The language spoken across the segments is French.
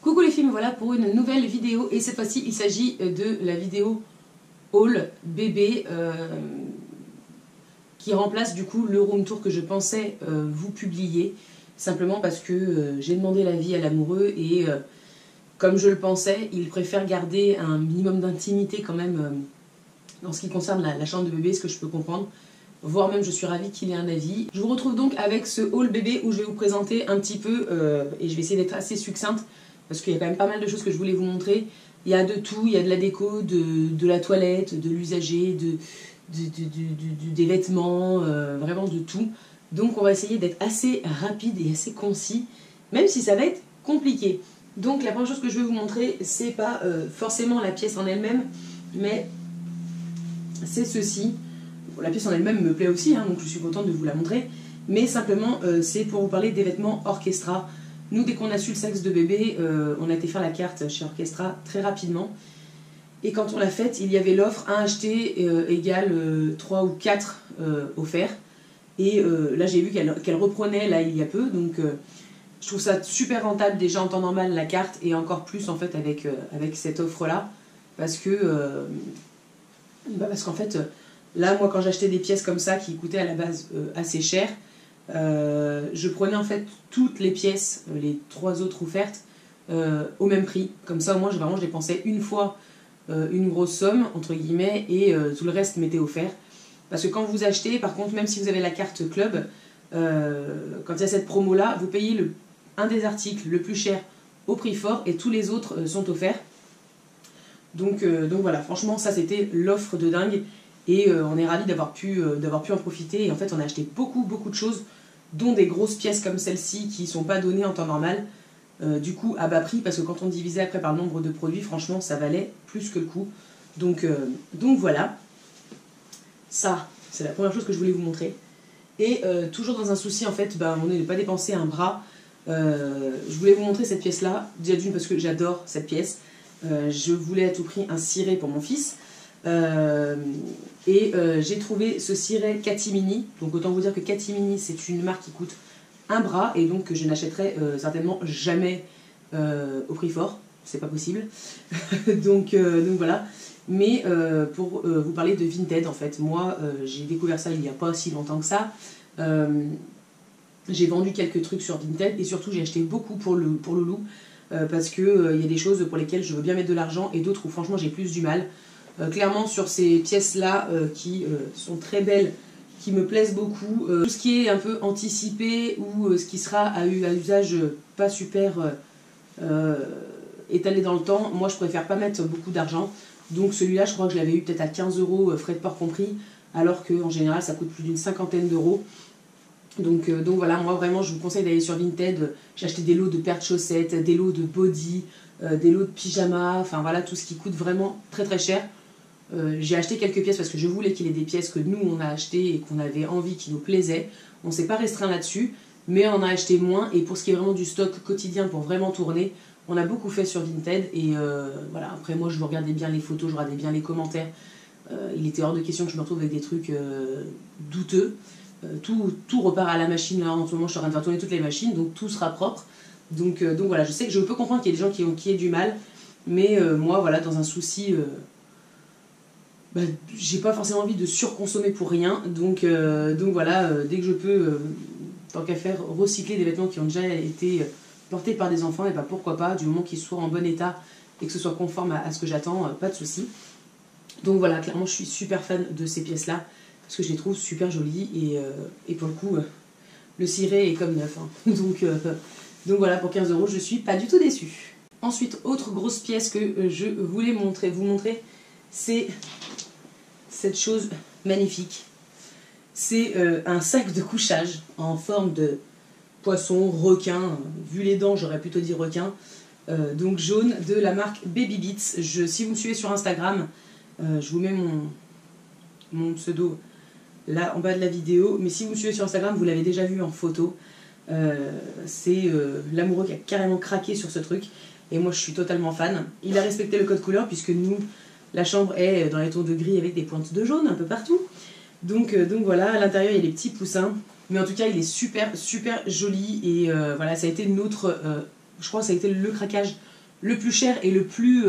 Coucou les filles, me voilà pour une nouvelle vidéo et cette fois-ci il s'agit de la vidéo haul bébé qui remplace du coup le room tour que je pensais vous publier, simplement parce que j'ai demandé l'avis à l'amoureux et comme je le pensais, il préfère garder un minimum d'intimité quand même dans ce qui concerne la chambre de bébé, ce que je peux comprendre, voire même je suis ravie qu'il ait un avis. Je vous retrouve donc avec ce haul bébé où je vais vous présenter un petit peu et je vais essayer d'être assez succincte parce qu'il y a quand même pas mal de choses que je voulais vous montrer. Il y a de tout, il y a de la déco, de la toilette, de l'usager, des vêtements, vraiment de tout. Donc on va essayer d'être assez rapide et assez concis, même si ça va être compliqué. Donc la première chose que je vais vous montrer, c'est pas forcément la pièce en elle-même, mais c'est ceci. Bon, la pièce en elle-même me plaît aussi, hein, donc je suis contente de vous la montrer, mais simplement c'est pour vous parler des vêtements Orchestra. Nous, dès qu'on a su le sexe de bébé, on a été faire la carte chez Orchestra très rapidement. Et quand on l'a faite, il y avait l'offre 1 acheté égale 3 ou 4 offerts. Et là, j'ai vu qu'elle reprenait là il y a peu, donc je trouve ça super rentable déjà en temps normal la carte, et encore plus en fait avec cette offre-là, parce que parce qu'en fait, là, moi, quand j'achetais des pièces comme ça qui coûtaient à la base assez cher, je prenais en fait toutes les pièces, les 3 autres offertes, au même prix. Comme ça, au moins, je dépensais une fois une grosse somme, entre guillemets, et tout le reste m'était offert. Parce que quand vous achetez, par contre, même si vous avez la carte club, quand il y a cette promo-là, vous payez un des articles le plus cher au prix fort et tous les autres sont offerts. Donc voilà, franchement, ça c'était l'offre de dingue. Et on est ravis d'avoir pu en profiter. Et en fait, on a acheté beaucoup de choses, dont des grosses pièces comme celle-ci qui ne sont pas données en temps normal. Du coup, à bas prix, parce que quand on divisait après par le nombre de produits, franchement, ça valait plus que le coup. Donc voilà. Ça, c'est la première chose que je voulais vous montrer. Et toujours dans un souci, en fait, on n'est pas dépenser un bras. Je voulais vous montrer cette pièce-là. Déjà d'une, parce que j'adore cette pièce. Je voulais à tout prix un ciré pour mon fils. J'ai trouvé ce ciré Catimini. Donc autant vous dire que Catimini, c'est une marque qui coûte un bras et donc que je n'achèterai certainement jamais au prix fort. C'est pas possible. donc voilà. Mais pour vous parler de Vinted, en fait, moi j'ai découvert ça il n'y a pas si longtemps que ça. J'ai vendu quelques trucs sur Vinted et surtout j'ai acheté beaucoup pour Loulou parce que y a des choses pour lesquelles je veux bien mettre de l'argent et d'autres où franchement j'ai plus du mal. Clairement sur ces pièces là qui sont très belles, qui me plaisent beaucoup, tout ce qui est un peu anticipé ou ce qui sera à usage pas super étalé dans le temps, moi je préfère pas mettre beaucoup d'argent. Donc celui-là, je crois que je l'avais eu peut-être à 15 €, frais de port compris, alors qu'en général, ça coûte plus d'une cinquantaine d'euros. Donc voilà, moi vraiment, je vous conseille d'aller sur Vinted. J'ai acheté des lots de paires de chaussettes, des lots de body, des lots de pyjamas, enfin voilà, tout ce qui coûte vraiment très très cher. J'ai acheté quelques pièces parce que je voulais qu'il y ait des pièces que nous, on a achetées et qu'on avait envie, qui nous plaisaient. On ne s'est pas restreint là-dessus, mais on a acheté moins. Et pour ce qui est vraiment du stock quotidien pour vraiment tourner, on a beaucoup fait sur Vinted et voilà, après moi je regardais bien les photos, je regardais bien les commentaires. Il était hors de question que je me retrouve avec des trucs douteux. Tout repart à la machine là, en ce moment je suis en train de faire tourner toutes les machines, donc tout sera propre. Donc voilà, je sais que je peux comprendre qu'il y a des gens qui aient du mal, mais moi voilà, dans un souci, j'ai pas forcément envie de surconsommer pour rien, donc voilà, dès que je peux, tant qu'à faire, recycler des vêtements qui ont déjà été portés par des enfants, et pourquoi pas, du moment qu'ils soient en bon état et que ce soit conforme à ce que j'attends, pas de souci. Donc voilà, clairement je suis super fan de ces pièces là parce que je les trouve super jolies et pour le coup le ciré est comme neuf, hein. Donc voilà, pour 15 €, je suis pas du tout déçue. Ensuite, autre grosse pièce que je voulais vous montrer, c'est cette chose magnifique. C'est un sac de couchage en forme de poisson, requin, vu les dents j'aurais plutôt dit requin, donc jaune, de la marque Baby Beats. Si vous me suivez sur Instagram, je vous mets mon pseudo là en bas de la vidéo, mais si vous me suivez sur Instagram, vous l'avez déjà vu en photo. C'est l'amoureux qui a carrément craqué sur ce truc, et moi je suis totalement fan. Il a respecté le code couleur, puisque nous, la chambre est dans les tons de gris avec des pointes de jaune un peu partout. Donc voilà, à l'intérieur il y a les petits poussins, mais en tout cas il est super joli, et voilà, ça a été notre je crois que ça a été le craquage le plus cher et le plus,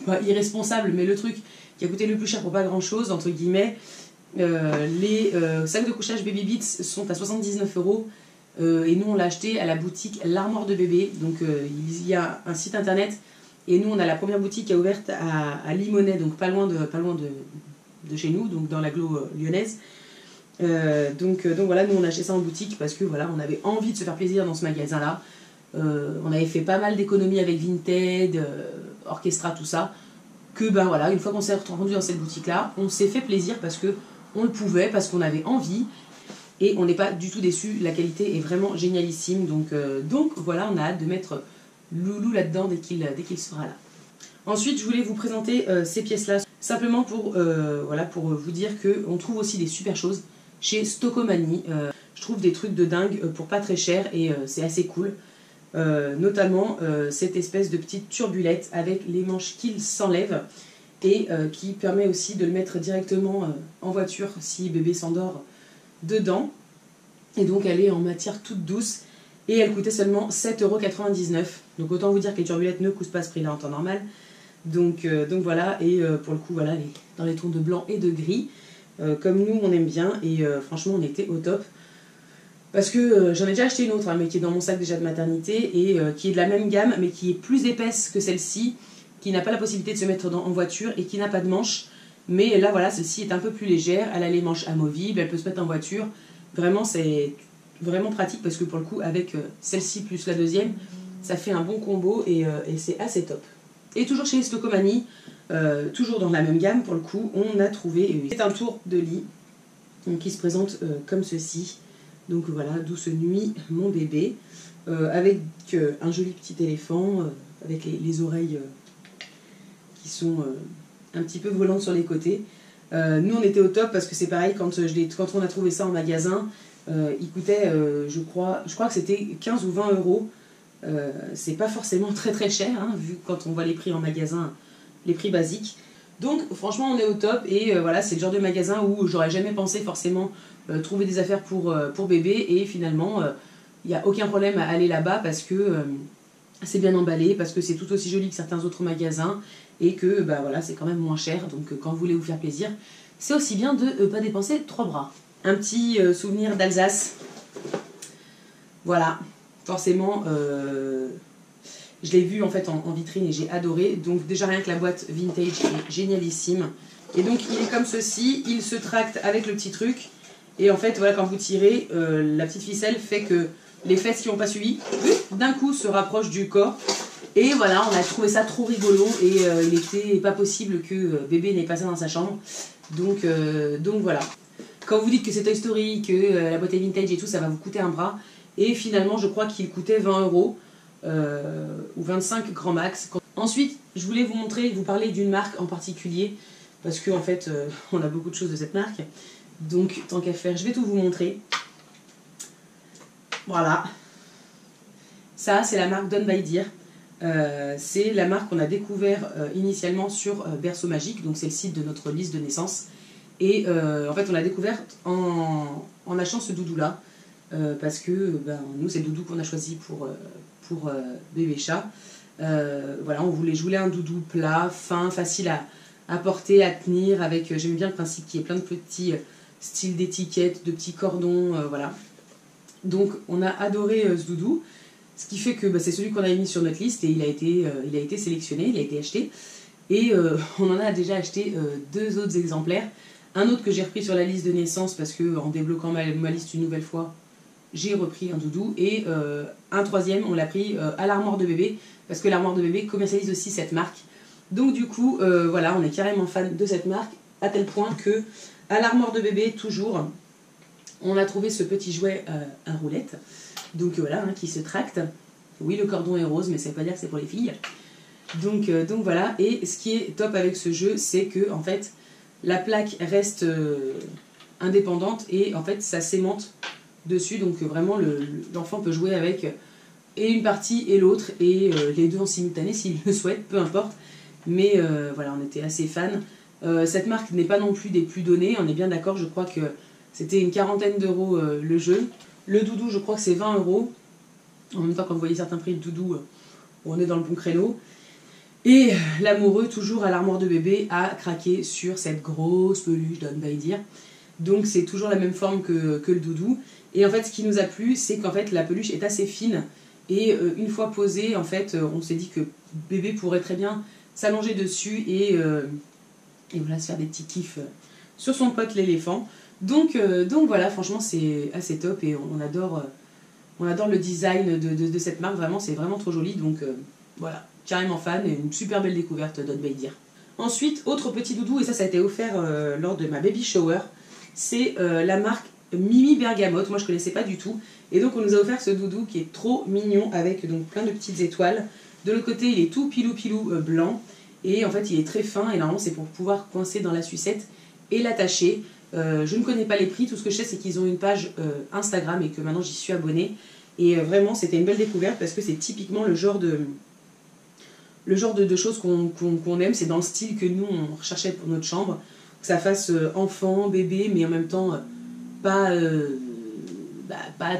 pas irresponsable, mais le truc qui a coûté le plus cher pour pas grand chose, entre guillemets. Les sacs de couchage Baby Beats sont à 79 € et nous on l'a acheté à la boutique L'Armoire de Bébé. Donc il y a un site internet et nous on a la première boutique qui a ouverte à Limonest, donc pas loin de chez nous, donc dans l'agglo lyonnaise. Donc voilà, nous on a acheté ça en boutique parce que voilà, on avait envie de se faire plaisir dans ce magasin là. On avait fait pas mal d'économies avec Vinted, Orchestra, tout ça. Que ben voilà, une fois qu'on s'est rendu dans cette boutique là, on s'est fait plaisir parce que on le pouvait, parce qu'on avait envie et on n'est pas du tout déçu. La qualité est vraiment génialissime, donc voilà, on a hâte de mettre Loulou là-dedans dès qu'il sera là. Ensuite, je voulais vous présenter ces pièces-là simplement pour vous dire qu'on trouve aussi des super choses chez Stockomanie. Je trouve des trucs de dingue pour pas très cher et c'est assez cool. Notamment cette espèce de petite turbulette avec les manches qui s'enlèvent et qui permet aussi de le mettre directement en voiture si bébé s'endort dedans. Et donc elle est en matière toute douce et elle coûtait seulement 7,99 €. Donc autant vous dire que les turbulettes ne coûtent pas ce prix-là en temps normal. Donc voilà, et pour le coup voilà, elle est dans les tons de blanc et de gris, comme nous on aime bien, et franchement on était au top. Parce que j'en ai déjà acheté une autre, hein, mais qui est dans mon sac déjà de maternité, et qui est de la même gamme, mais qui est plus épaisse que celle-ci, qui n'a pas la possibilité de se mettre en voiture, et qui n'a pas de manches. Mais là, voilà, celle-ci est un peu plus légère, elle a les manches amovibles, elle peut se mettre en voiture. Vraiment, c'est vraiment pratique, parce que pour le coup, avec celle-ci plus la deuxième, ça fait un bon combo, et c'est assez top. Et toujours chez Stockomanie, toujours dans la même gamme, pour le coup, on a trouvé c'est un tour de lit, donc, qui se présente comme ceci. Donc voilà, douce nuit, mon bébé, avec un joli petit éléphant, avec les oreilles qui sont un petit peu volantes sur les côtés. Nous on était au top parce que c'est pareil, quand on a trouvé ça en magasin, il coûtait, je crois que c'était 15 ou 20 €. C'est pas forcément très très cher, hein, vu quand on voit les prix en magasin, les prix basiques. Donc franchement on est au top et voilà, c'est le genre de magasin où j'aurais jamais pensé forcément trouver des affaires pour bébé, et finalement il n'y a aucun problème à aller là-bas parce que c'est bien emballé, parce que c'est tout aussi joli que certains autres magasins et que bah, voilà, c'est quand même moins cher. Donc quand vous voulez vous faire plaisir, c'est aussi bien de ne pas dépenser 3 bras. Un petit souvenir d'Alsace. Voilà, forcément je l'ai vu en fait en vitrine et j'ai adoré. Donc déjà rien que la boîte vintage est génialissime. Et donc il est comme ceci, il se tracte avec le petit truc. Et en fait voilà, quand vous tirez, la petite ficelle fait que les fesses qui n'ont pas suivi, d'un coup se rapprochent du corps. Et voilà, on a trouvé ça trop rigolo et il n'était pas possible que bébé n'ait pas ça dans sa chambre. Donc voilà. Quand vous dites que c'est Toy Story, que la boîte est vintage et tout, ça va vous coûter un bras. Et finalement je crois qu'il coûtait 20 € ou 25 grand max. Ensuite je voulais vous montrer, vous parler d'une marque en particulier, parce qu'en en fait on a beaucoup de choses de cette marque. Donc tant qu'à faire, je vais tout vous montrer. Voilà. Ça c'est la marque Done by Dear. C'est la marque qu'on a découvert initialement sur Berceau Magique, donc c'est le site de notre liste de naissance. Et en fait on l'a découverte en achetant ce doudou là, parce que nous c'est le doudou qu'on a choisi pour bébé chat. Voilà, je voulais un doudou plat, fin, facile à porter, à tenir, avec, j'aime bien le principe qu'il y ait plein de petits styles d'étiquettes, de petits cordons, voilà. Donc on a adoré ce doudou. Ce qui fait que c'est celui qu'on a mis sur notre liste et il a été sélectionné, il a été acheté. Et on en a déjà acheté 2 autres exemplaires. Un autre que j'ai repris sur la liste de naissance parce que en débloquant ma liste une nouvelle fois, j'ai repris un doudou. Et un troisième, on l'a pris à l'Armoire de Bébé parce que l'Armoire de Bébé commercialise aussi cette marque. Donc du coup, voilà, on est carrément fan de cette marque, à tel point que à l'Armoire de Bébé, toujours, on a trouvé ce petit jouet à roulette. Donc voilà, hein, qui se tracte. Oui, le cordon est rose, mais ça ne veut pas dire que c'est pour les filles. Donc voilà, et ce qui est top avec ce jeu, c'est que en fait, la plaque reste indépendante et en fait, ça s'aimante dessus. Donc vraiment, l'enfant peut jouer avec et une partie et l'autre, et les deux en simultané s'il le souhaite, peu importe. Mais voilà, on était assez fans. Cette marque n'est pas non plus des plus données, on est bien d'accord, je crois que c'était une quarantaine d'euros le jeu. Le doudou, je crois que c'est 20 €. En même temps, quand vous voyez certains prix de doudou, on est dans le bon créneau. Et l'amoureux, toujours à l'armoire de bébé, a craqué sur cette grosse peluche d'On by Deer. Donc c'est toujours la même forme que le doudou. Et en fait, ce qui nous a plu, c'est qu'en fait, la peluche est assez fine. Et une fois posée, en fait, on s'est dit que bébé pourrait très bien s'allonger dessus et voilà, se faire des petits kiffs sur son pote l'éléphant. Donc voilà, franchement, c'est assez top et on adore le design de cette marque. Vraiment, c'est vraiment trop joli. Donc voilà, carrément fan et une super belle découverte d'On by Deer. Ensuite, autre petit doudou, et ça a été offert lors de ma baby shower, c'est la marque Mimi Bergamote. Moi, je connaissais pas du tout. Et donc, on nous a offert ce doudou qui est trop mignon avec donc plein de petites étoiles. De l'autre côté, il est tout pilou blanc. Et en fait, il est très fin. Et normalement, c'est pour pouvoir coincer dans la sucette et l'attacher. Je ne connais pas les prix. Tout ce que je sais, c'est qu'ils ont une page Instagram et que maintenant, j'y suis abonnée. Et vraiment, c'était une belle découverte parce que c'est typiquement le genre de choses qu'on aime. C'est dans le style que nous, on recherchait pour notre chambre. Que ça fasse enfant, bébé, mais en même temps, pas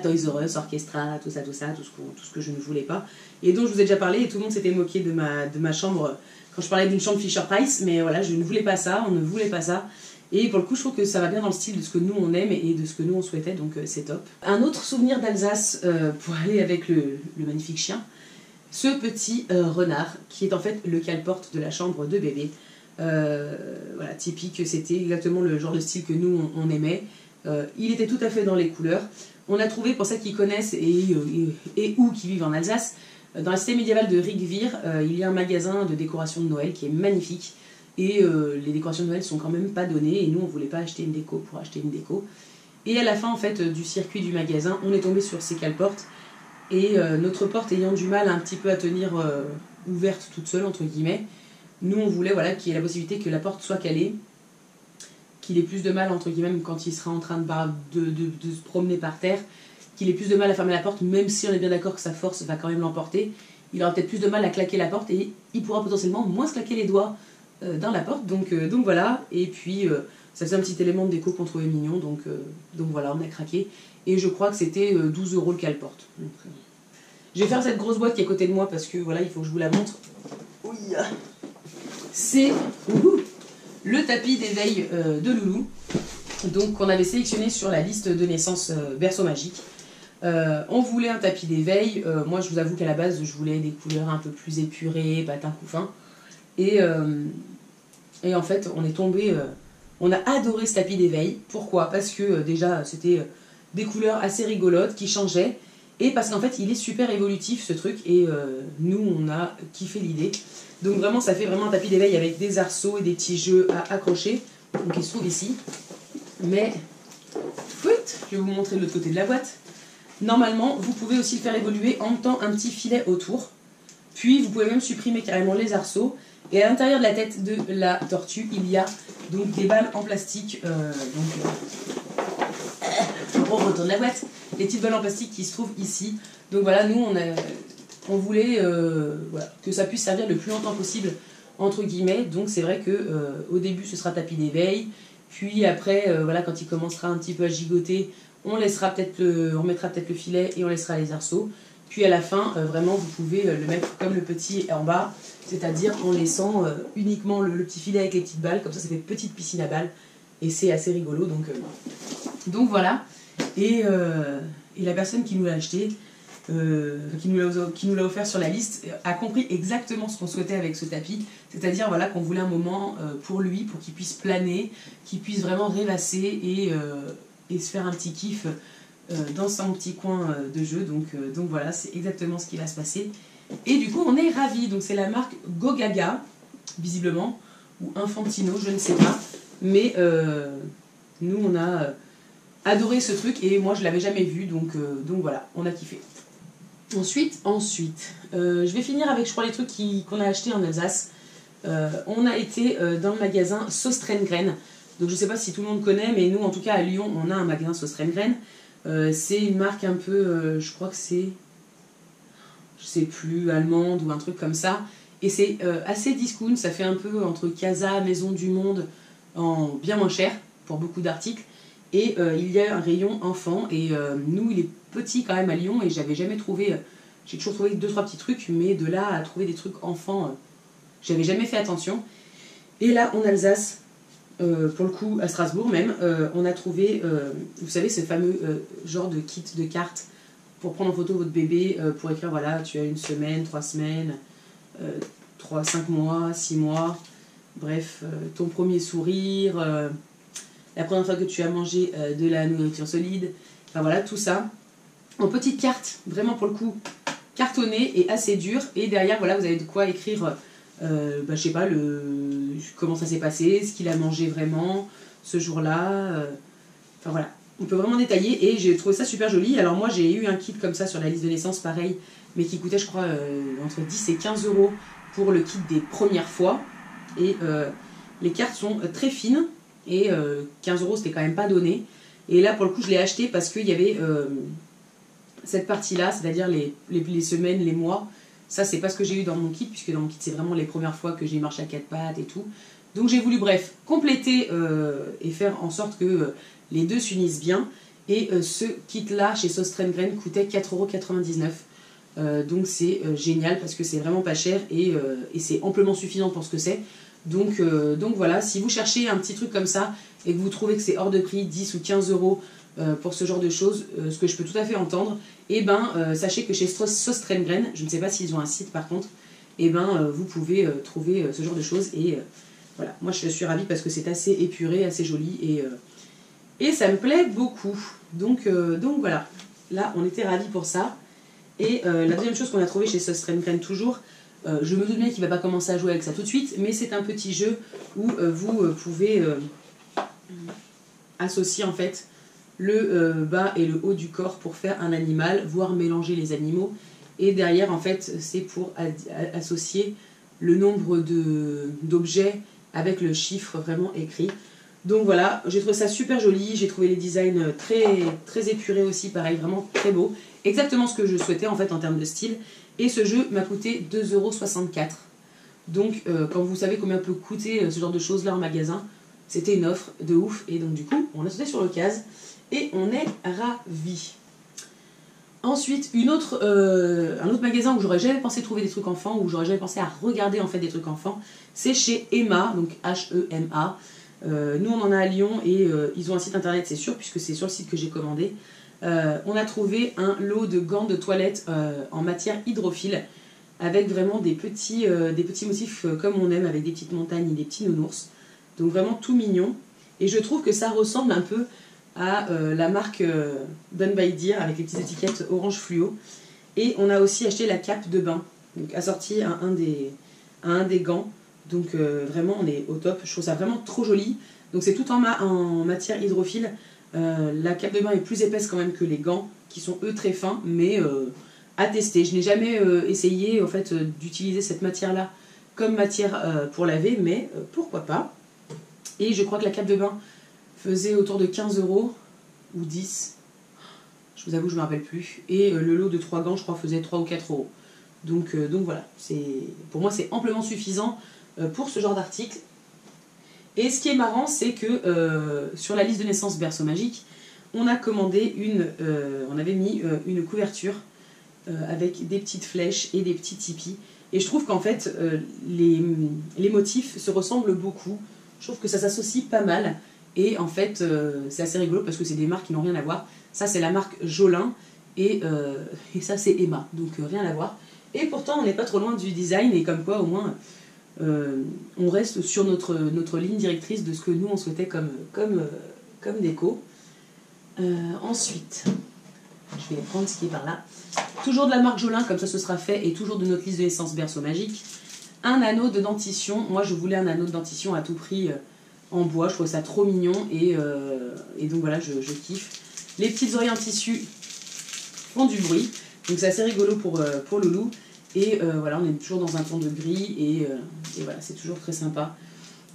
Toys R Us, Orchestra, tout ce que je ne voulais pas. Et donc je vous ai déjà parlé et tout le monde s'était moqué de ma chambre quand je parlais d'une chambre Fisher Price, mais voilà, je ne voulais pas ça, on ne voulait pas ça. Et pour le coup, je trouve que ça va bien dans le style de ce que nous on aime et de ce que nous on souhaitait, donc c'est top. Un autre souvenir d'Alsace pour aller avec le magnifique chien, ce petit renard qui est en fait le cale-porte de la chambre de bébé. Voilà, typique, c'était exactement le genre de style que nous on aimait. Il était tout à fait dans les couleurs. On a trouvé, pour celles qui connaissent et ou qui vivent en Alsace, dans la cité médiévale de Rigvir, il y a un magasin de décoration de Noël qui est magnifique. Et les décorations de Noël sont quand même pas données. Et nous, on voulait pas acheter une déco pour acheter une déco. Et à la fin, en fait, du circuit du magasin, on est tombé sur ces cale-portes. Et notre porte ayant du mal un petit peu à tenir ouverte toute seule, entre guillemets, nous, on voulait voilà, qu'il y ait la possibilité que la porte soit calée, qu'il ait plus de mal, entre guillemets, quand il sera en train de se promener par terre, qu'il ait plus de mal à fermer la porte, même si on est bien d'accord que sa force va quand même l'emporter. Il aura peut-être plus de mal à claquer la porte et il pourra potentiellement moins se claquer les doigts dans la porte. Donc voilà, et puis ça faisait un petit élément de déco qu'on trouvait mignon, donc voilà, on a craqué. Et je crois que c'était 12 € le cale-porte. Je vais faire cette grosse boîte qui est à côté de moi parce que voilà, il faut que je vous la montre. Oui. C'est le tapis d'éveil de Loulou, donc qu'on avait sélectionné sur la liste de naissance Berceau Magique. On voulait un tapis d'éveil. Moi, je vous avoue qu'à la base, je voulais des couleurs un peu plus épurées, patins couffins. Et en fait, on est tombé. On a adoré ce tapis d'éveil. Pourquoi? Parce que déjà, c'était des couleurs assez rigolotes qui changeaient. Et parce qu'en fait, il est super évolutif ce truc. Et nous, on a kiffé l'idée. Donc vraiment, ça fait vraiment un tapis d'éveil avec des arceaux et des petits jeux à accrocher. Donc il se trouve ici. Mais, je vais vous montrer de l'autre côté de la boîte. Normalement, vous pouvez aussi le faire évoluer en mettant un petit filet autour. Puis, vous pouvez même supprimer carrément les arceaux. Et à l'intérieur de la tête de la tortue, il y a donc des balles en plastique. On retourne la boîte. Les petites balles en plastique qui se trouvent ici. Donc voilà, nous, on voulait voilà, que ça puisse servir le plus longtemps possible, entre guillemets. Donc c'est vrai que au début, ce sera tapis d'éveil. Puis après, voilà, quand il commencera un petit peu à gigoter, on mettra peut-être le filet et on laissera les arceaux. Puis à la fin, vraiment, vous pouvez le mettre comme le petit en bas, c'est-à-dire en laissant uniquement le petit filet avec les petites balles. Comme ça fait petite piscine à balles. Et c'est assez rigolo. Donc voilà. Et la personne qui nous l'a acheté, qui nous l'a offert sur la liste, a compris exactement ce qu'on souhaitait avec ce tapis. C'est-à-dire voilà, qu'on voulait un moment pour lui, pour qu'il puisse planer, qu'il puisse vraiment rêvasser et se faire un petit kiff dans son petit coin de jeu. Donc voilà, c'est exactement ce qui va se passer. Et du coup, on est ravis. Donc c'est la marque Gogaga, visiblement, ou Infantino, je ne sais pas. Mais nous, on a adoré ce truc et moi, je ne l'avais jamais vu. Donc voilà, on a kiffé. Ensuite, je vais finir avec, je crois, les trucs qu'on a achetés en Alsace. On a été dans le magasin Sostrengren. Donc je ne sais pas si tout le monde connaît, mais nous, en tout cas, à Lyon, on a un magasin Sostrengren. C'est une marque un peu, je crois que c'est, je sais plus, allemande ou un truc comme ça. Et c'est assez discount, ça fait un peu entre Casa, Maison du Monde, en bien moins cher pour beaucoup d'articles. Et il y a un rayon enfant et nous, il est petit quand même à Lyon et j'avais jamais trouvé J'ai toujours trouvé 2-3 petits trucs, mais de là à trouver des trucs enfants, j'avais jamais fait attention. Et là, en Alsace, pour le coup, à Strasbourg même, on a trouvé, vous savez, ce fameux genre de kit de cartes pour prendre en photo votre bébé, pour écrire, voilà, tu as 1 semaine, 3 semaines, 5 mois, 6 mois, bref, ton premier sourire, la première fois que tu as mangé de la nourriture solide, enfin voilà, tout ça, en petites cartes, vraiment pour le coup, cartonnées et assez dures, et derrière, voilà, vous avez de quoi écrire, je sais pas, comment ça s'est passé, ce qu'il a mangé vraiment, ce jour-là, enfin voilà. On peut vraiment détailler et j'ai trouvé ça super joli. Alors moi j'ai eu un kit comme ça sur la liste de naissance pareil, mais qui coûtait je crois entre 10 et 15 euros pour le kit des premières fois. Et les cartes sont très fines et 15 euros c'était quand même pas donné. Et là pour le coup je l'ai acheté parce qu'il y avait cette partie là, c'est-à-dire les semaines, les mois. Ça c'est pas ce que j'ai eu dans mon kit, puisque dans mon kit c'est vraiment les premières fois que j'ai marché à 4 pattes et tout. Donc j'ai voulu bref compléter et faire en sorte que les deux s'unissent bien. Et ce kit-là, chez Sostrengren, coûtait 4,99 €. Donc c'est génial parce que c'est vraiment pas cher et c'est amplement suffisant pour ce que c'est. Donc voilà, si vous cherchez un petit truc comme ça et que vous trouvez que c'est hors de prix, 10 ou 15 euros pour ce genre de choses, ce que je peux tout à fait entendre, et sachez que chez Sostrengren, je ne sais pas s'ils ont un site par contre, vous pouvez trouver ce genre de choses. Et voilà, moi je suis ravie parce que c'est assez épuré, assez joli et ça me plaît beaucoup. Donc voilà, là on était ravis pour ça. Et la deuxième chose qu'on a trouvé chez Sostrengren toujours, je me doute bien qu'il ne va pas commencer à jouer avec ça tout de suite, mais c'est un petit jeu où vous pouvez associer en fait le bas et le haut du corps pour faire un animal, voire mélanger les animaux. Et derrière en fait c'est pour associer le nombre d'objets avec le chiffre vraiment écrit. Donc voilà, j'ai trouvé ça super joli, j'ai trouvé les designs très, très épurés aussi, pareil, vraiment très beau. Exactement ce que je souhaitais en fait en termes de style. Et ce jeu m'a coûté 2,64 €. Donc quand vous savez combien peut coûter ce genre de choses là en magasin, c'était une offre de ouf. Et donc du coup, on a sauté sur l'occasion et on est ravis. Ensuite, un autre magasin où j'aurais jamais pensé trouver des trucs enfants, où j'aurais jamais pensé à regarder en fait des trucs enfants, c'est chez Emma, donc H-E-M-A. Nous on en a à Lyon et ils ont un site internet, c'est sûr, puisque c'est sur le site que j'ai commandé. On a trouvé un lot de gants de toilette en matière hydrophile, avec vraiment des petits motifs comme on aime, avec des petites montagnes et des petits nounours. Donc vraiment tout mignon. Et je trouve que ça ressemble un peu à la marque Done by Deer, avec les petites étiquettes orange fluo. Et on a aussi acheté la cape de bain, donc assortie à un des gants. Donc vraiment on est au top, je trouve ça vraiment trop joli. Donc c'est tout en matière hydrophile. La cape de bain est plus épaisse quand même que les gants, qui sont eux très fins, mais à tester. Je n'ai jamais essayé en fait d'utiliser cette matière là comme matière pour laver, mais pourquoi pas. Et je crois que la cape de bain faisait autour de 15 € ou 10. Je vous avoue, je ne me rappelle plus. Et le lot de 3 gants, je crois, faisait 3 ou 4 €. Donc voilà, pour moi c'est amplement suffisant pour ce genre d'article. Et ce qui est marrant, c'est que sur la liste de naissance Berceau Magique, on a commandé on avait mis une couverture avec des petites flèches et des petits tipis. Et je trouve qu'en fait, les motifs se ressemblent beaucoup. Je trouve que ça s'associe pas mal. Et en fait, c'est assez rigolo parce que c'est des marques qui n'ont rien à voir. Ça, c'est la marque Jolin et ça, c'est Emma. Donc, rien à voir. Et pourtant, on n'est pas trop loin du design et comme quoi, au moins, on reste sur notre ligne directrice de ce que nous, on souhaitait comme déco. Ensuite, je vais prendre ce qui est par là. Toujours de la marque Jolin, comme ça ce sera fait, et toujours de notre liste de naissance Berceau Magique. Un anneau de dentition. Moi, je voulais un anneau de dentition à tout prix en bois. Je trouve ça trop mignon et donc voilà, je kiffe. Les petites oreilles en tissu font du bruit. Donc c'est assez rigolo pour Loulou. Et voilà, on est toujours dans un ton de gris et voilà, c'est toujours très sympa.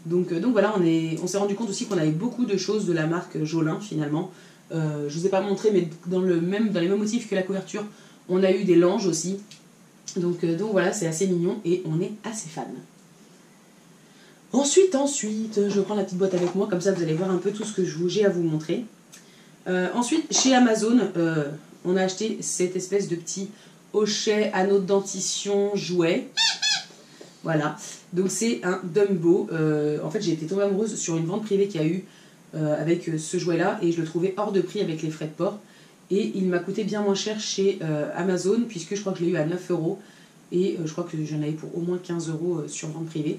Donc voilà, on s'est rendu compte aussi qu'on avait beaucoup de choses de la marque Jolin finalement. Je ne vous ai pas montré, mais dans les mêmes motifs que la couverture, on a eu des langes aussi. Donc voilà, c'est assez mignon et on est assez fan. Ensuite, je prends la petite boîte avec moi, comme ça vous allez voir un peu tout ce que j'ai à vous montrer. Ensuite, chez Amazon, on a acheté cette espèce de petit hochet, anneau de dentition, jouet. Voilà, donc c'est un Dumbo. En fait, j'ai été tombée amoureuse sur une vente privée qu'il y a eu avec ce jouet-là et je le trouvais hors de prix avec les frais de port. Et il m'a coûté bien moins cher chez Amazon puisque je crois que je l'ai eu à 9 € et je crois que j'en avais pour au moins 15 € sur vente privée.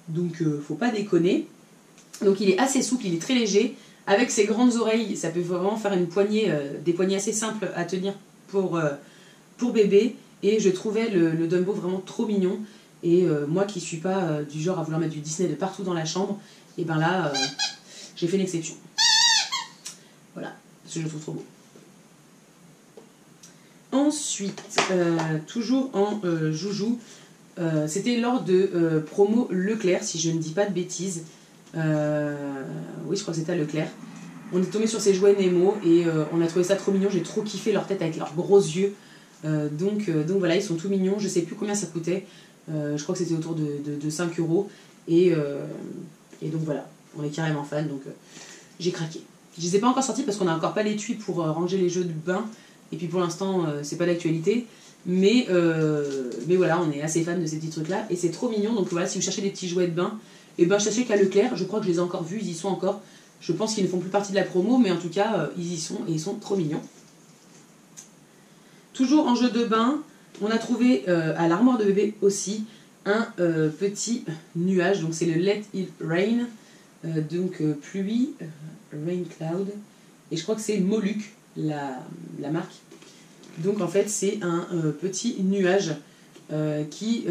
Donc, faut pas déconner. Donc, il est assez souple, il est très léger. Avec ses grandes oreilles, ça peut vraiment faire une poignée, des poignées assez simples à tenir pour bébé. Et je trouvais le Dumbo vraiment trop mignon. Et moi qui suis pas du genre à vouloir mettre du Disney de partout dans la chambre, et ben là, j'ai fait une exception. Voilà, parce que je le trouve trop beau. Ensuite, toujours en joujou, c'était lors de promo Leclerc, si je ne dis pas de bêtises. Oui, je crois que c'était à Leclerc. On est tombé sur ces jouets Nemo et on a trouvé ça trop mignon. J'ai trop kiffé leur tête avec leurs gros yeux. Donc voilà, ils sont tout mignons. Je sais plus combien ça coûtait. Je crois que c'était autour de 5 €. Et donc voilà, on est carrément fan. Donc j'ai craqué. Je les ai pas encore sortis parce qu'on n'a encore pas l'étui pour ranger les jeux de bain. Et puis pour l'instant, c'est pas d'actualité. Mais voilà, on est assez fan de ces petits trucs-là. Et c'est trop mignon. Donc voilà, si vous cherchez des petits jouets de bain, et ben sachez qu'à Leclerc, je crois que je les ai encore vus, ils y sont encore. Je pense qu'ils ne font plus partie de la promo, mais en tout cas, ils y sont et ils sont trop mignons. Toujours en jeu de bain, on a trouvé à l'armoire de bébé aussi un petit nuage. Donc c'est le Let It Rain, donc pluie, Rain Cloud. Et je crois que c'est Moluc, la marque. Donc en fait, c'est un petit nuage qui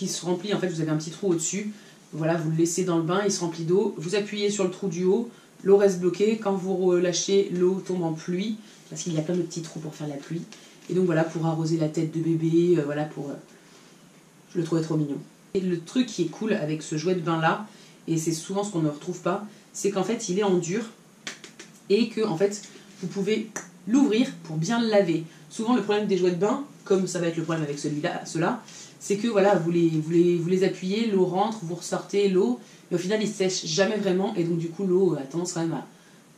se remplit. En fait, vous avez un petit trou au-dessus. Voilà, vous le laissez dans le bain, il se remplit d'eau. Vous appuyez sur le trou du haut, l'eau reste bloquée. Quand vous relâchez, l'eau tombe en pluie, parce qu'il y a plein de petits trous pour faire la pluie. Et donc voilà, pour arroser la tête de bébé, voilà, pour... je le trouvais trop mignon. Et le truc qui est cool avec ce jouet de bain-là, et c'est souvent ce qu'on ne retrouve pas, c'est qu'en fait, il est en dur, et que, en fait, vous pouvez l'ouvrir pour bien le laver. Souvent, le problème des jouets de bain, comme ça va être le problème avec ceux-là, c'est que voilà, vous les appuyez, l'eau rentre, vous ressortez l'eau, mais au final il ne sèche jamais vraiment et donc du coup l'eau a tendance quand même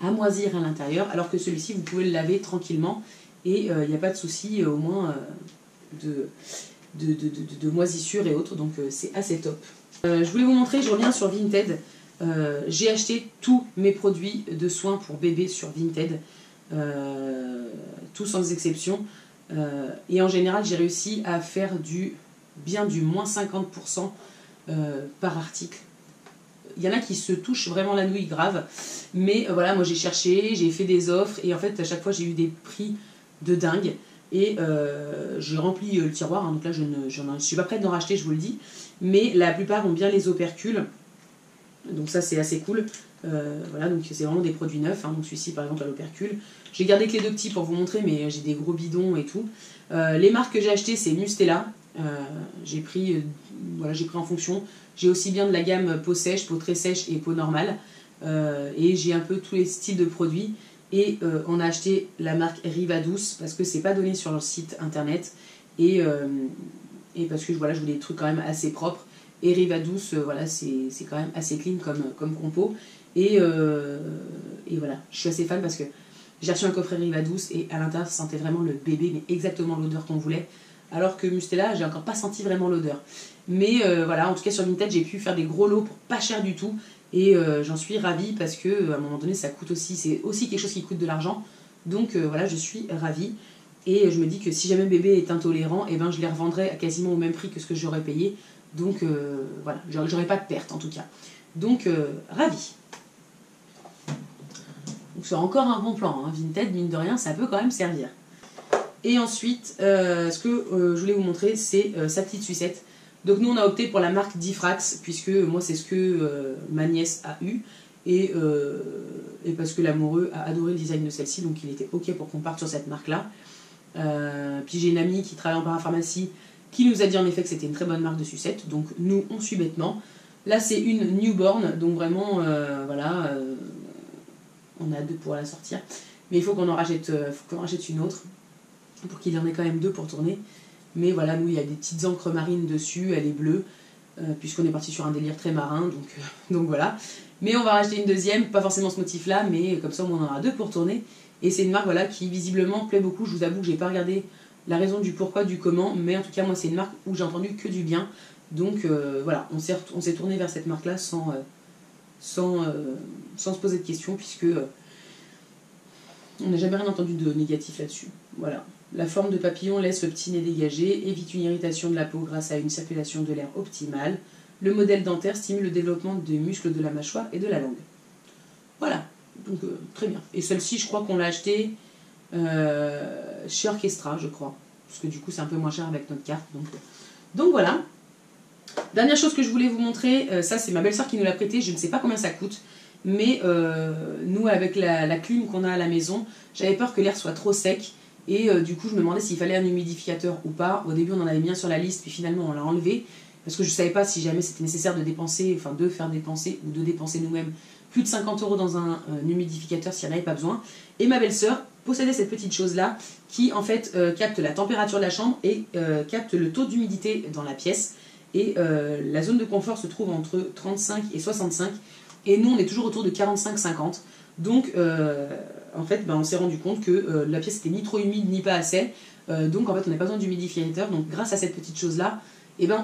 à moisir à l'intérieur, alors que celui-ci vous pouvez le laver tranquillement et il n'y a pas de souci au moins de moisissure et autres, donc c'est assez top. Je voulais vous montrer, je reviens sur Vinted, j'ai acheté tous mes produits de soins pour bébé sur Vinted, tous sans exception, et en général j'ai réussi à faire bien du moins 50% par article. Il y en a qui se touchent vraiment la nouille grave, mais voilà, moi j'ai cherché, j'ai fait des offres et en fait à chaque fois j'ai eu des prix de dingue et j'ai rempli le tiroir, hein, donc là je ne suis pas prête d'en racheter, je vous le dis, mais la plupart ont bien les opercules, donc ça c'est assez cool. Voilà, donc c'est vraiment des produits neufs, hein, donc celui-ci par exemple à l'opercule. J'ai gardé que les deux petits pour vous montrer, mais j'ai des gros bidons et tout. Les marques que j'ai achetées, c'est Mustela. J'ai pris en fonction. J'ai aussi bien de la gamme peau sèche, peau très sèche et peau normale. Et j'ai un peu tous les styles de produits. Et on a acheté la marque Riva Douce parce que c'est pas donné sur leur site internet. Et parce que voilà, je voulais des trucs quand même assez propres. Et Riva Douce, voilà, c'est quand même assez clean comme compo. Et voilà, je suis assez fan parce que j'ai reçu un coffret Riva Douce et à l'intérieur ça sentait vraiment le bébé, mais exactement l'odeur qu'on voulait. Alors que Mustela, j'ai encore pas senti vraiment l'odeur. Mais voilà, en tout cas sur Vinted, j'ai pu faire des gros lots pour pas cher du tout. Et j'en suis ravie parce que à un moment donné, ça coûte aussi, c'est aussi quelque chose qui coûte de l'argent. Donc voilà, je suis ravie. Et je me dis que si jamais bébé est intolérant, et ben, je les revendrai à quasiment au même prix que ce que j'aurais payé. Donc voilà, j'aurais pas de perte en tout cas. Donc ravie. Donc c'est encore un bon plan, hein. Vinted, mine de rien, ça peut quand même servir. Et ensuite, ce que je voulais vous montrer, c'est sa petite sucette. Donc nous, on a opté pour la marque Diffrax, puisque moi, c'est ce que ma nièce a eu. Et parce que l'amoureux a adoré le design de celle-ci, donc il était OK pour qu'on parte sur cette marque-là. Puis j'ai une amie qui travaille en parapharmacie, qui nous a dit en effet que c'était une très bonne marque de sucette. Donc nous, on suit bêtement. Là, c'est une newborn, donc vraiment, voilà... on a 2 pour la sortir, mais il faut qu'on en rachète, une autre pour qu'il y en ait quand même 2 pour tourner. Mais voilà, nous il y a des petites encres marines dessus, elle est bleue, puisqu'on est parti sur un délire très marin, donc voilà. Mais on va racheter une deuxième, pas forcément ce motif là, mais comme ça on en aura 2 pour tourner. Et c'est une marque voilà, qui visiblement plaît beaucoup. Je vous avoue que j'ai pas regardé la raison du pourquoi, du comment, mais en tout cas moi c'est une marque où j'ai entendu que du bien. Donc voilà, on s'est tourné vers cette marque-là sans se poser de questions, puisque on n'a jamais rien entendu de négatif là-dessus. Voilà. La forme de papillon laisse le petit nez dégagé, évite une irritation de la peau grâce à une circulation de l'air optimale. Le modèle dentaire stimule le développement des muscles de la mâchoire et de la langue. Voilà, donc très bien. Et celle-ci, je crois qu'on l'a achetée chez Orchestra, je crois. Parce que du coup, c'est un peu moins cher avec notre carte. Donc voilà. Dernière chose que je voulais vous montrer, ça c'est ma belle-sœur qui nous l'a prêté, je ne sais pas combien ça coûte. Mais nous, avec la clim qu'on a à la maison, j'avais peur que l'air soit trop sec. Et du coup, je me demandais s'il fallait un humidificateur ou pas. Au début, on en avait mis un sur la liste, puis finalement, on l'a enlevé. Parce que je ne savais pas si jamais c'était nécessaire de dépenser, enfin de faire dépenser ou de dépenser nous-mêmes plus de 50 € dans un humidificateur s'il n'y en avait pas besoin. Et ma belle-sœur possédait cette petite chose-là qui, en fait, capte la température de la chambre et capte le taux d'humidité dans la pièce. Et la zone de confort se trouve entre 35 et 65. Et nous, on est toujours autour de 45-50. Donc, en fait, on s'est rendu compte que la pièce n'était ni trop humide ni pas assez. Donc, en fait, on n'a pas besoin d'humidificateur. Donc, grâce à cette petite chose-là,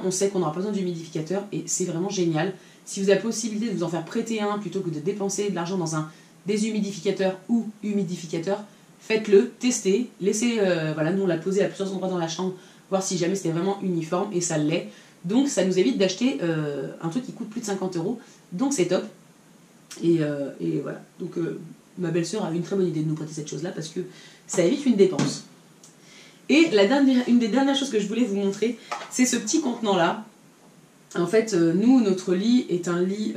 on sait qu'on n'aura pas besoin d'humidificateur. Et c'est vraiment génial. Si vous avez la possibilité de vous en faire prêter un plutôt que de dépenser de l'argent dans un déshumidificateur ou humidificateur, faites-le, testez. Laissez, voilà, nous, on l'a posé à plusieurs endroits dans la chambre, voir si jamais c'était vraiment uniforme. Et ça l'est. Donc, ça nous évite d'acheter un truc qui coûte plus de 50 €. Donc, c'est top. Et voilà, donc ma belle-sœur a eu une très bonne idée de nous prêter cette chose-là parce que ça évite une dépense. Et une des dernières choses que je voulais vous montrer, c'est ce petit contenant-là. En fait, nous, notre lit est un lit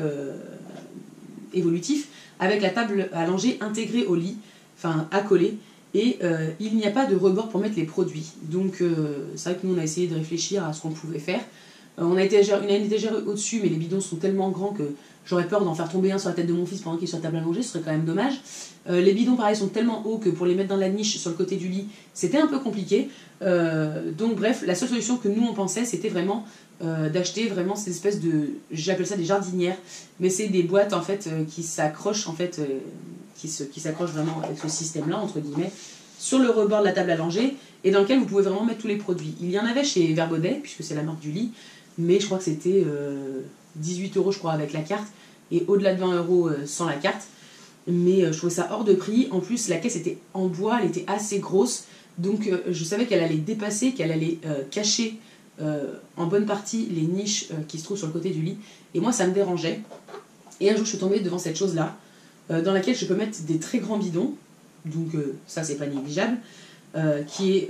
évolutif avec la table à langer intégrée au lit, enfin accolée, et il n'y a pas de rebord pour mettre les produits. Donc c'est vrai que nous, on a essayé de réfléchir à ce qu'on pouvait faire. On a une étagère au-dessus, mais les bidons sont tellement grands que j'aurais peur d'en faire tomber un sur la tête de mon fils pendant qu'il est sur la table à manger, ce serait quand même dommage. Les bidons, pareil, sont tellement hauts que pour les mettre dans la niche sur le côté du lit, c'était un peu compliqué. Donc bref, la seule solution que nous on pensait, c'était vraiment d'acheter vraiment ces espèces de, j'appelle ça des jardinières, mais c'est des boîtes en fait qui s'accrochent en fait, qui s'accrochent vraiment avec ce système-là entre guillemets, sur le rebord de la table à langer et dans lequel vous pouvez vraiment mettre tous les produits. Il y en avait chez Verbaudet puisque c'est la marque du lit, mais je crois que c'était 18 € je crois avec la carte et au-delà de 20 € sans la carte. Mais je trouvais ça hors de prix. En plus, la caisse était en bois, elle était assez grosse. Donc je savais qu'elle allait dépasser, qu'elle allait cacher en bonne partie les niches qui se trouvent sur le côté du lit. Et moi, ça me dérangeait. Et un jour, je suis tombée devant cette chose-là, dans laquelle je peux mettre des très grands bidons. Donc ça, c'est pas négligeable. Qui est,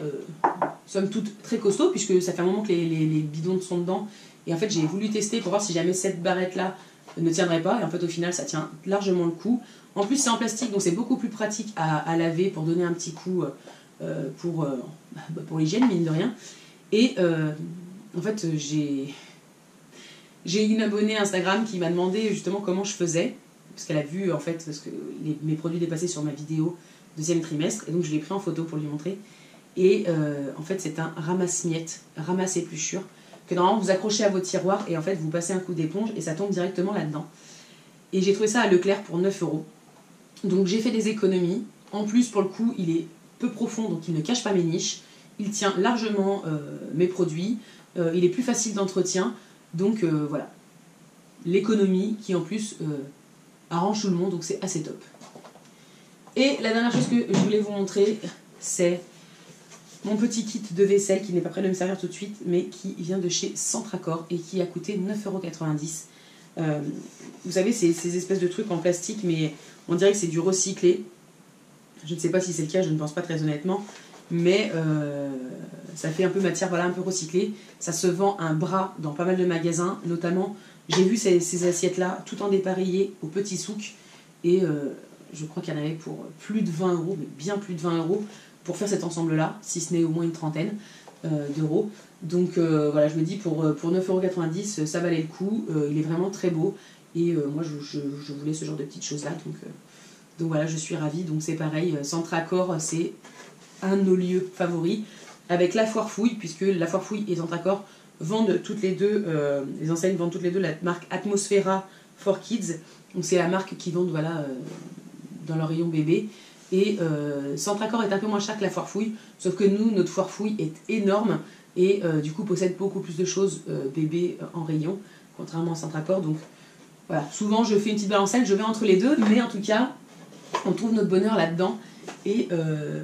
somme toute, très costaud, puisque ça fait un moment que les bidons sont dedans. Et en fait, j'ai voulu tester pour voir si jamais cette barrette-là ne tiendrait pas. Et en fait, au final, ça tient largement le coup. En plus, c'est en plastique, donc c'est beaucoup plus pratique à laver pour donner un petit coup pour l'hygiène, mine de rien. Et en fait, j'ai une abonnée Instagram qui m'a demandé justement comment je faisais. Parce qu'elle a vu, en fait, parce que mes produits dépassaient sur ma vidéo deuxième trimestre. Et donc, je l'ai pris en photo pour lui montrer. Et en fait, c'est un ramasse-miettes, ramasse-épluchure, que normalement vous accrochez à votre tiroir et en fait, vous passez un coup d'éponge et ça tombe directement là-dedans. Et j'ai trouvé ça à Leclerc pour 9 €. Donc j'ai fait des économies. En plus, pour le coup, il est peu profond, donc il ne cache pas mes niches. Il tient largement mes produits. Il est plus facile d'entretien. Donc voilà. L'économie qui en plus arrange tout le monde, donc c'est assez top. Et la dernière chose que je voulais vous montrer, c'est mon petit kit de vaisselle qui n'est pas prêt de me servir tout de suite, mais qui vient de chez Centracor et qui a coûté 9,90 €. Vous savez, ces espèces de trucs en plastique, mais on dirait que c'est du recyclé. Je ne sais pas si c'est le cas, je ne pense pas très honnêtement, mais ça fait un peu matière, voilà, un peu recyclée. Ça se vend un bras dans pas mal de magasins, notamment, j'ai vu ces assiettes-là, tout en dépareillé au petit souk, et je crois qu'il y en avait pour plus de 20 €, mais bien plus de 20 € pour faire cet ensemble-là, si ce n'est au moins une trentaine d'euros. Donc voilà, je me dis pour 9,90 € ça valait le coup, il est vraiment très beau et moi je voulais ce genre de petites choses là, donc voilà, je suis ravie. Donc c'est pareil, Centracor c'est un de nos lieux favoris, avec la Foire Fouille, puisque la Foire Fouille et Centracor vendent toutes les deux, les enseignes vendent toutes les deux la marque Atmosphera for Kids, donc c'est la marque qu'ils vendent voilà, dans leur rayon bébé. Et Centracor est un peu moins cher que la foire fouille, sauf que nous, notre foire fouille est énorme et du coup possède beaucoup plus de choses bébé en rayon, contrairement à Centracor. Donc voilà, souvent je fais une petite balancelle, je vais entre les deux, mais en tout cas, on trouve notre bonheur là-dedans. Et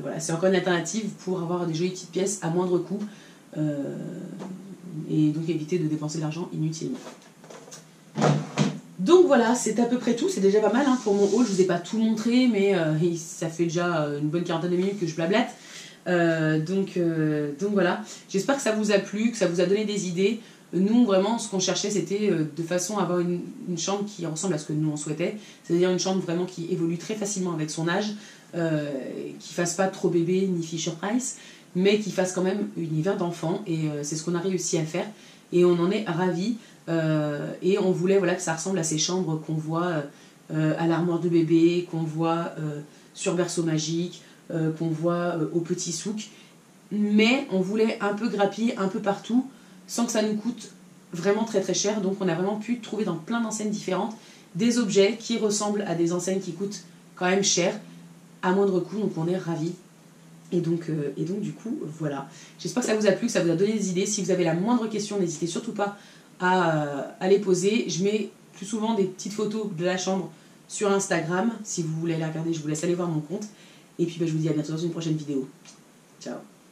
voilà, c'est encore une alternative pour avoir des jolies petites pièces à moindre coût et donc éviter de dépenser de l'argent inutilement. Donc voilà, c'est à peu près tout, c'est déjà pas mal hein, pour mon haul. Je vous ai pas tout montré, mais ça fait déjà une bonne quarantaine de minutes que je blablate. Donc voilà, j'espère que ça vous a plu, que ça vous a donné des idées. Nous, vraiment, ce qu'on cherchait, c'était de façon à avoir une chambre qui ressemble à ce que nous on souhaitait, c'est-à-dire une chambre vraiment qui évolue très facilement avec son âge, qui fasse pas trop bébé ni Fisher-Price, mais qui fasse quand même univers d'enfant, et c'est ce qu'on a réussi à faire, et on en est ravis. Et on voulait voilà, que ça ressemble à ces chambres qu'on voit à l'armoire de bébé, qu'on voit sur Berceau Magique, qu'on voit au Petit Souk, mais on voulait un peu grappiller un peu partout sans que ça nous coûte vraiment très très cher. Donc on a vraiment pu trouver dans plein d'enseignes différentes des objets qui ressemblent à des enseignes qui coûtent quand même cher à moindre coût, donc on est ravis. Et donc du coup voilà, j'espère que ça vous a plu, que ça vous a donné des idées. Si vous avez la moindre question, n'hésitez surtout pas à les poser. Je mets plus souvent des petites photos de la chambre sur Instagram. Si vous voulez les regarder, je vous laisse aller voir mon compte. Et puis je vous dis à bientôt dans une prochaine vidéo. Ciao.